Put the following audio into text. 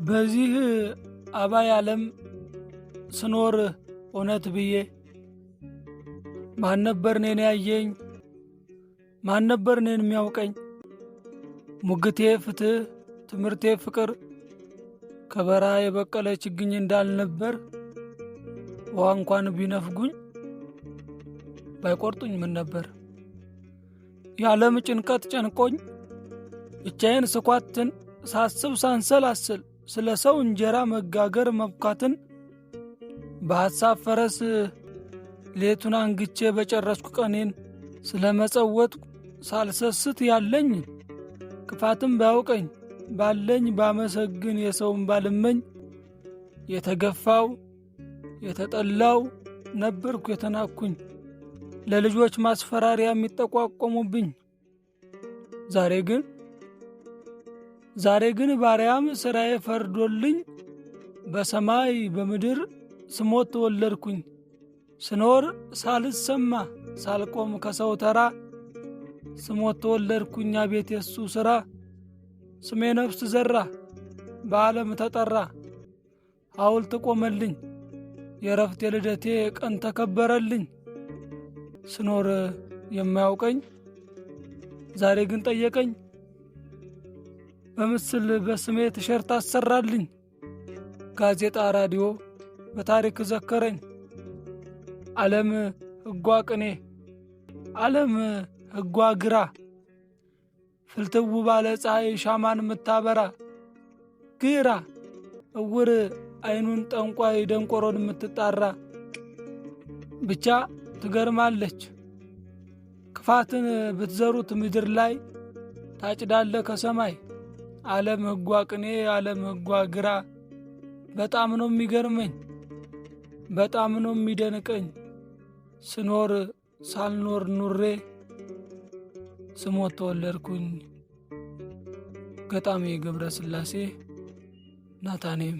በዚህ አባይ ዓለም ስኖር እውነት ብዬ ማን ነበር እኔን ያየኝ? ማን ነበር እኔን የሚያውቀኝ? ሙግቴ ፍትህ፣ ትምህርቴ ፍቅር ከበረሃ የበቀለ ችግኝ እንዳልነበር ውሃ እንኳን ቢነፍጉኝ ባይቆርጡኝ ምን ነበር? የዓለም ጭንቀት ጨንቆኝ ብቻዬን ስኳትን ሳስብ ሳንሰላስል ስለ ሰው እንጀራ መጋገር መብካትን በሐሳብ ፈረስ ሌቱን አንግቼ በጨረስኩ ቀኔን ስለ መጸወትኩ ሳልሰስት ያለኝ ክፋትም ባያውቀኝ ባለኝ ባመሰግን የሰውን ባልመኝ የተገፋው የተጠላው ነበርኩ የተናኩኝ ለልጆች ማስፈራሪያ የሚጠቋቆሙብኝ። ዛሬ ግን ባሪያም ሥራዬ ፈርዶልኝ በሰማይ በምድር ስሞት ተወለድኩኝ። ስኖር ሳልሰማ ሳልቆም ከሰው ተራ ስሞት ተወለድኩኝ። አቤት የሱ ሥራ! ስሜ ነፍስ ዘራ በዓለም ተጠራ። ሐውልት ቆመልኝ የረፍቴ ልደቴ ቀን ተከበረልኝ። ስኖር የማያውቀኝ ዛሬ ግን ጠየቀኝ። በምስል በስሜ ቲሸርት አሰራልኝ። ጋዜጣ ራዲዮ በታሪክ ዘከረኝ። ዓለም ሕጓ ቅኔ ዓለም ሕጓ ግራ ፍልትው ባለ ፀሐይ ሻማን ምታበራ ግራ እውር አይኑን ጠንቋይ ደንቆሮን ምትጣራ ብቻ ትገርማለች። ክፋትን ብትዘሩት ምድር ላይ ታጭዳለ ከሰማይ። ዓለም ሕጓ ቅኔ ዓለም ሕጓ ግራ በጣም ነው የሚገርመኝ በጣም ነው የሚደንቀኝ። ስኖር ሳልኖር ኑሬ ስሞት ተወለድኩኝ። ገጣሚ ገብረ ሥላሴ ናታኔም